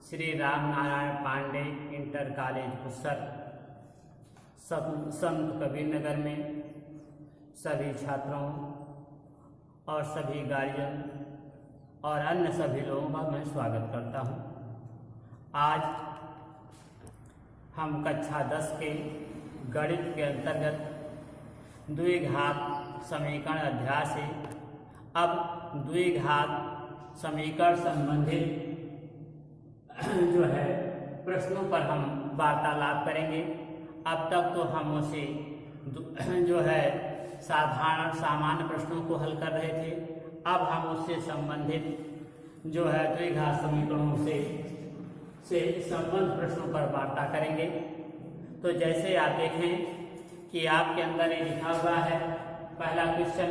Shri Ram Narayan Pandey inter college पुसर संत कबीर नगर में सभी छात्रों और सभी गार्जियन और अन्य सभी लोगों का मैं स्वागत करता हूं। आज हम कक्षा 10 के गणित के अंतर्गत द्विघात समीकरण अध्याय से अब द्विघात समीकरण संबंधित जो है प्रश्नों पर हम वार्तालाप करेंगे। अब तक तो हम उसे जो है साधारण सामान्य प्रश्नों को हल कर रहे थे। अब हम उससे संबंधित जो है द्विघात समीकरणों से संबंध प्रश्नों पर वार्ता करेंगे। तो जैसे आप देखें कि आपके अंदर ये लिखा हुआ है पहला क्वेश्चन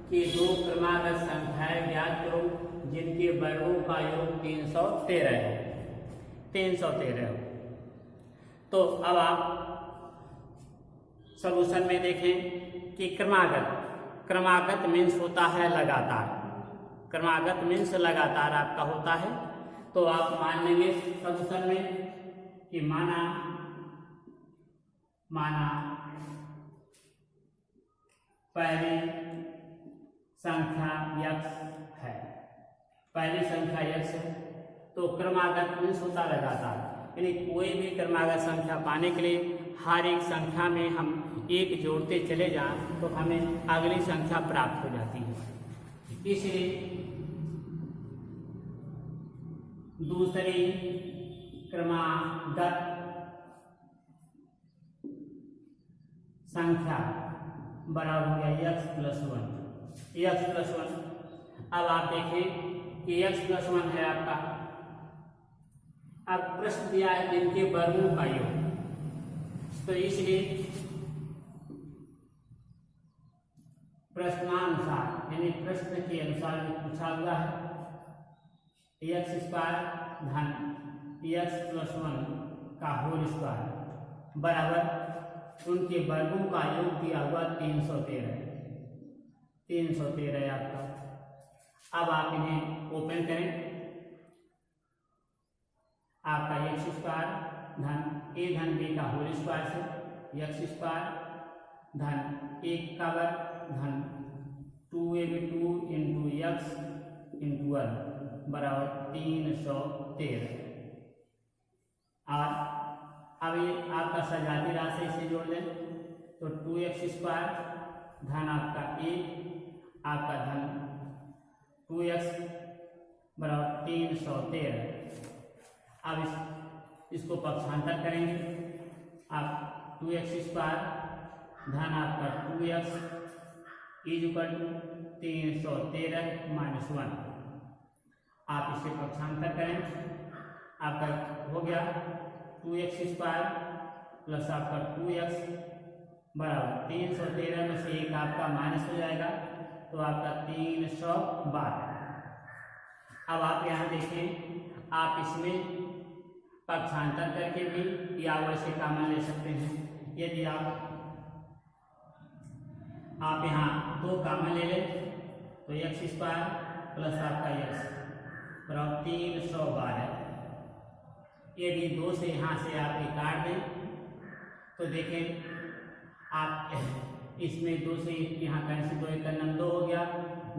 कि दो क्रमागत संख्याएं ज्ञात करो जिनके वर्गों का योग 313 है। 313 हो। तो अब आप सॉल्यूशन में देखें कि क्रमागत मीन्स होता है लगातार। क्रमागत मीन्स लगातार आपका होता है। तो आप मान लेंगे सॉल्यूशन में कि माना पहली संख्या x है। पहली संख्या x है तो क्रमागत मीन्स होता लगातार, यानी कोई भी क्रमागत संख्या पाने के लिए हर एक संख्या में हम एक जोड़ते चले जाएं तो हमें अगली संख्या प्राप्त हो जाती है। इसलिए दूसरी क्रमागत संख्या बराबर हो गया x+1। अब आप देखें कि x+1 है आपका। अब प्रश्न दिया है जिनके वर्गों का योग, तो इसलिए प्रश्नानुसार यानी प्रश्न के अनुसार पूछा हुआ है x² धन x+1 का होल स्क्वायर बराबर उनके वर्गों का योग दिया हुआ 313 है आपका। अब आप इन्हें ओपन करें। आपका x² धन a धन b का होल स्क्वायर से x² धन 1 का वर्ग धन 2ab2 इंटू x इंटू 1 बराबर 313। और अब ये आपका सजाती राशि से जोड़ दें तो 2x² धन आपका a आपका धन 2x बराबर 313। अब इसको पक्षांतर करेंगे। आप 2x² धन आपका 2x इक्वल टू 313 माइनस 1। आप इसे पक्षांतर करें। आपका हो गया 2x² प्लस आपका 2x बराबर 313 में से एक आपका माइनस हो जाएगा तो आपका 312। अब आप यहाँ देखें, आप इसमें पक्षांतर करके भी या वैसे कॉमन ले सकते हैं। यदि आप यहाँ 2 कॉमन ले लें तो x² प्लस आपका x बराबर 312। यदि 2 से यहाँ से आप काट दें तो देखें आप इसमें 2 से यहाँ कैंसिल 2 1 2 हो गया।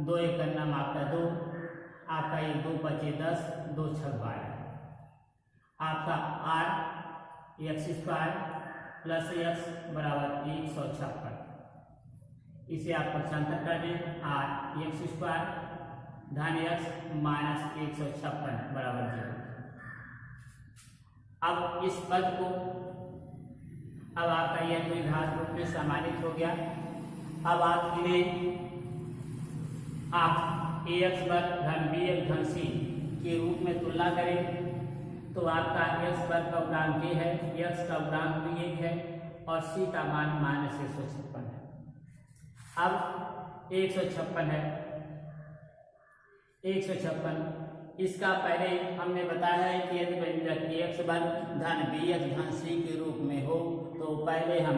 2 1 आपका 2, आपका ये 2 बचे 10, 2 6 12। आपका r x² प्लस x बराबर 156। इसे आप पक्षांतर कर दें। r x² धन x माइनस 156 बराबर 0। अब इस पद को अब आपका यह द्विघात रूप में सम्मानित हो गया। अब आप इन्हें आप ax वर्ग धन bx धन c के रूप में तुलना करें तो आपका x वर्ग का गुणांक a है, x का गुणांक भी 1 है और c का मान -156 है। अब 156 है। 156 इसका पहले हमने बताया है कि यदि व्यंजक x वर्ग धन bx धन c के रूप में हो तो पहले हम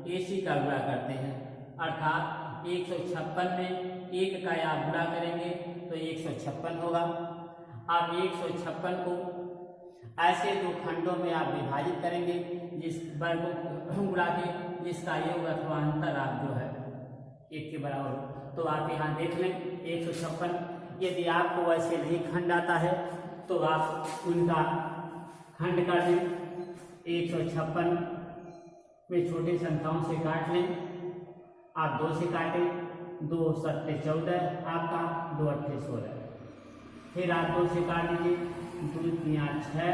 ac का गुणा करते हैं, अर्थात 156 में 1 का आप गुणा करेंगे तो 156 होगा। अब 156 को ऐसे दो खंडों में आप विभाजित करेंगे जिस वर्ग को गुणा के जिसका योग अथवा अंतर आप जो है 1 के बराबर हो। तो आप यहाँ देख लें 156। यदि आपको वैसे नहीं खंड आता है तो आप उनका खंड कर दें। 156 में छोटी संख्याओं से काट लें। आप 2 से काटें, 2 सत्ते 14 आपका, 2 अट्ठे 16। फिर आप 2 से काट दीजिए, 2 3 6,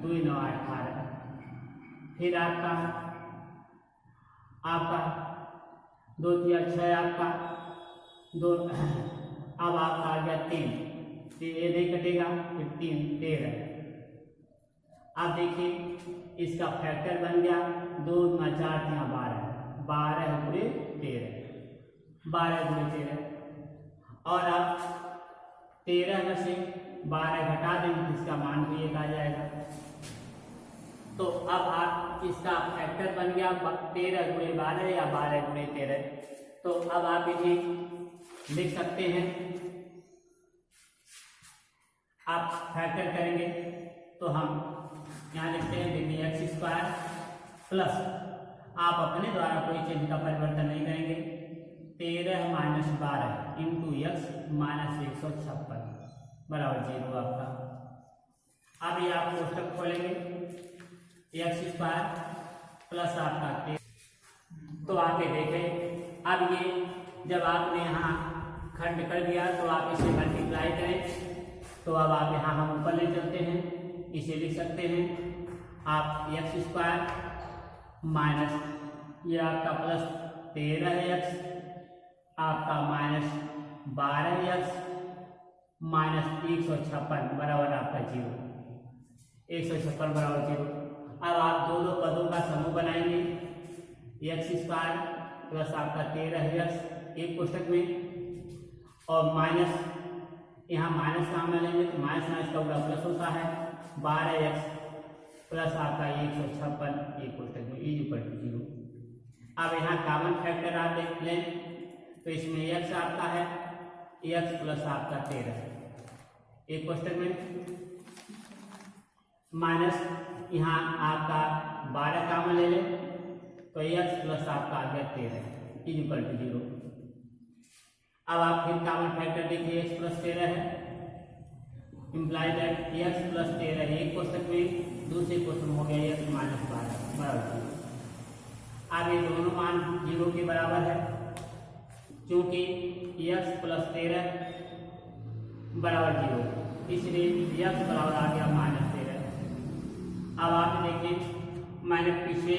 2 9 18। फिर आपका 2 3 6 आपका 2। अब आपका आ गया 3, ये नहीं कटेगा, फिर 3 13। अब देखिए इसका फैक्टर बन गया 2 9 4 यहाँ 12, 12 गुणे 13, 12 गुणे 13। और अब 13 में से 12 घटा देंगे तो इसका मान भी 1 आ जाएगा। तो अब आप इसका फैक्टर बन गया 13 गुणे 12 या 12 गुणे 13। तो अब आप इसे लिख सकते हैं। आप फैक्टर करेंगे तो हम यहाँ लिखते हैं डिग्री x² प्लस, आप अपने द्वारा कोई चीज का परिवर्तन नहीं करेंगे, 13 माइनस 12 इंटू x माइनस 156 बराबर 0 आपका। अब ये आप कोष्टक खोलेंगे x² प्लस आपका 13। तो आप ये देखें, अब ये जब आपने यहाँ खंड कर दिया तो आप इसे मल्टीप्लाई करें। तो अब आप यहाँ हम ऊपर ले चलते हैं, इसे लिख सकते हैं आप x² माइनस ये आपका प्लस 13x आपका माइनस 12x माइनस 156 बराबर आपका 0, 156 बराबर 0। अब आप दोनों पदों का समूह बनाएंगे, x² प्लस आपका 13x एक कोष्टक में, और माइनस यहाँ माइनस सामने लेंगे तो माइनस माइनस का उल्टा प्लस होता है, 12x प्लस आपका 156 एक कोष्टक में इज इक्वल टू 0। अब यहाँ कॉमन फैक्टर आप देख लें तो इसमें x आपका है, x प्लस आपका 13 एक कोष्टक में, माइनस यहाँ आपका 12 कॉमन ले लें तो x प्लस आपका आ गया 13 इज इक्वल टू 0। अब आप फिर कॉमन फैक्टर देखिए x प्लस 13 है, इम्प्लाई दैट x प्लस 13 एक कोष्टक में, दूसरे कोष्टक में हो गया x माइनस 12 बराबर 0। अब ये दोनों मान 0 के बराबर है, क्योंकि x प्लस 13 बराबर 0, इसलिए x बराबर आ गया माइनस 13। अब आप देखें, मैंने पिछले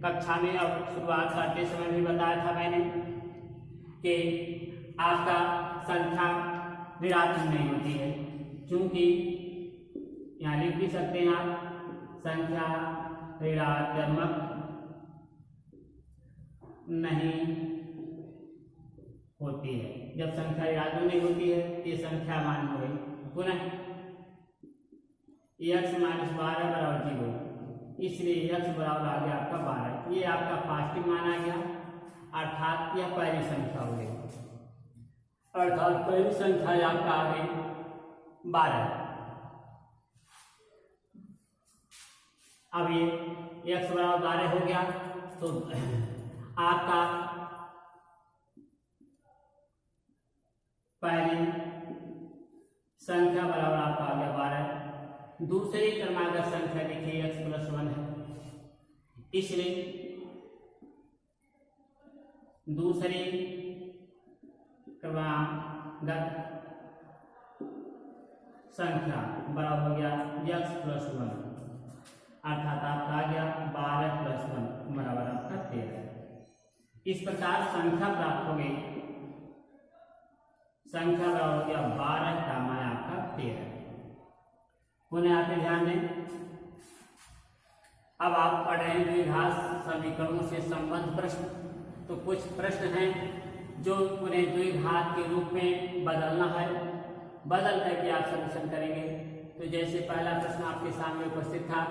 कक्षा में और शुरुआत करते समय भी बताया था मैंने कि आपका संख्या ऋणात्मक नहीं होती है, क्योंकि यहाँ लिख भी सकते हैं आप संख्या ऋणात्मक नहीं होती है। जब संख्या ऋणात्मक नहीं होती है ये संख्या मान हो गई। पुनः x माइनस 12 बराबर 0, इसलिए x बराबर आ गया आपका 12। ये आपका पॉजिटिव मान आ गया, अर्थात यह पहली संख्या हो गई, अर्थात पहली संख्या आपका आ गई 12। अब ये x बराबर 12 हो गया तो आपका पहली संख्या बराबर आपका आ गया 12। दूसरी क्रमांक संख्या देखिए x प्लस 1 है, इसलिए दूसरी क्रमांक संख्या बराबर हो गया x प्लस 1, अर्थात आपका आ गया 12 प्लस 1 बराबर आपका 13। इस प्रकार संख्या प्राप्त हो गई, संख्या बराबर हो गया 12 का मान आपका 13। पुनः आप ध्यान दें, अब आप पढ़ रहे हैं द्विघात समीकरणों से संबंध प्रश्न। तो कुछ प्रश्न हैं जो उन्हें द्विघात के रूप में बदलना है, बदल करके आप सॉल्यूशन करेंगे। तो जैसे पहला प्रश्न आपके सामने उपस्थित था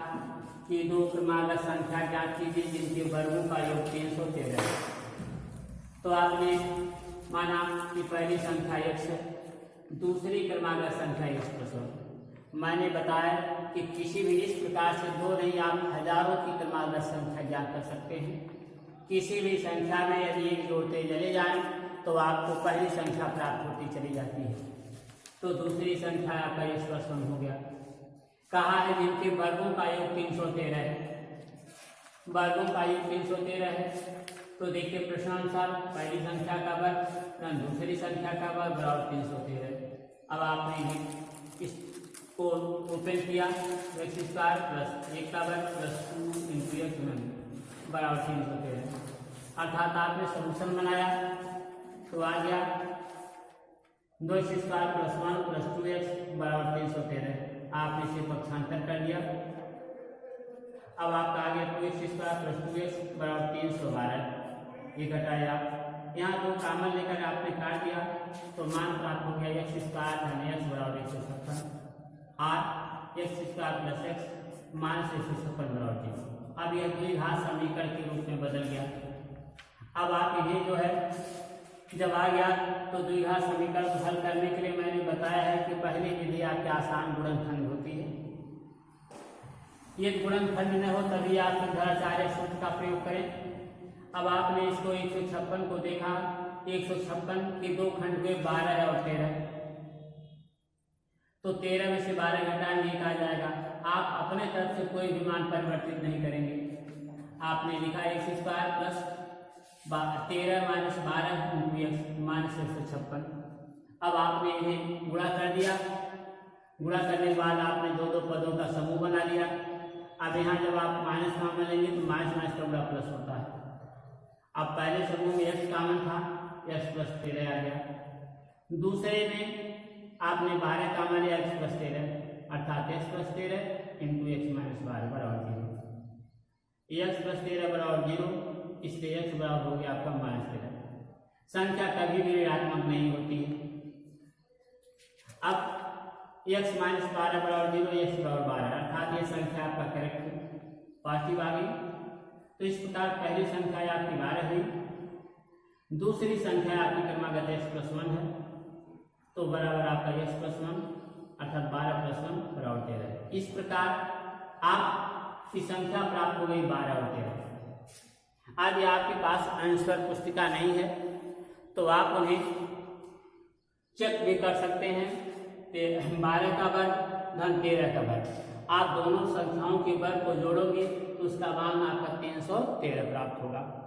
कि दो क्रमांक संख्या ज्ञात कीजिए जिनके वर्गों का योग 313 है। तो आपने माना कि पहली संख्या x है, दूसरी क्रमांक संख्या x प्लस 1, मैंने बताया कि किसी भी इस प्रकार से दो नहीं आप हजारों की क्रमागत संख्या ज्ञात कर सकते हैं। किसी भी संख्या में यदि एक जोड़ते चले जाएं तो आपको पहली संख्या प्राप्त होती चली जाती है। तो दूसरी संख्या आपका ये प्रश्न हो गया। कहा है जिनके वर्गों का योग 313 है, वर्गों का योग 313 है। तो देखिए प्रश्नानुसार पहली संख्या का वर्ग दूसरी संख्या का वर्ग बराबर 313। अब आपने इसको ओपन किया, x स्क्वायर प्लस 1 का वर्ग प्लस 2 इंटू एक्स बराबर 313, अर्थात आपने सॉल्यूशन बनाया तो आ गया 2x square plus 1 plus 2x बराबर 313। आपने इसे पक्षांतर कर दिया। अब आपका आ गया 2x स्क्वायर प्लस 2x बराबर 312। ये घटाया, यहाँ दो कॉमन लेकर आपने काट दिया तो मान प्राप्त हो गया x स्क्वायर धन x बराबर 156 और x square plus x minus 156 बराबर 0। अब यह द्विघात समीकरण के रूप में बदल गया। अब आप इन्हें जो है जब आ गया तो द्विघात समीकरण को हल करने के लिए मैंने बताया है कि पहली विधि आपकी आसान गुणनखंड होती है। ये गुणनखंड न हो तभी आप सिद्धाचार्य सूत्र का प्रयोग करें। अब आपने इसको 156 को देखा, 156 के दो खंड हुए 12 और 13, तो 13 में से 12 घटाएंगे 1 आ जाएगा। आप अपने तरफ से कोई भी मान परिवर्तित नहीं करेंगे। आपने लिखा x square plus 13 minus 12 into x minus 156। अब आपने इन्हें गुणा कर दिया, गुणा करने के बाद आपने दो दो पदों का समूह बना लिया। अब यहाँ जब आप माइनस कॉमन लेंगे तो माइनस माइनस का गुणा प्लस होता है। अब पहले समूह में x कॉमन था, x प्लस 13 आ गया। दूसरे में आपने 12 कॉमन लिया, x प्लस 13 अर्थात x plus 13 into x minus 12 बराबर 0। x प्लस 13 बराबर 0, इसलिए x बराबर हो गया आपका माइनस 13। संख्या कभी भी ऋणात्मक नहीं होती है। अब x माइनस 12 बराबर 0, x बराबर 12 अर्थात ये संख्या आपका करेक्ट है, पॉजिटिव आ गई। तो इस प्रकार पहली संख्या आपकी 12 हुई, दूसरी संख्या आपकी क्रमागत x प्लस 1 है, तो बराबर आपका x प्लस 1 अर्थात 12 प्लस 1 बराबर 13। इस प्रकार आपकी संख्या प्राप्त हो गई 12 और 13। यदि आपके पास आंसर पुस्तिका नहीं है तो आप उन्हें चेक भी कर सकते हैं। 12 का वर्ग धन 13 का वर्ग, आप दोनों संख्याओं के वर्ग को जोड़ोगे तो उसका मान आपका 313 प्राप्त होगा।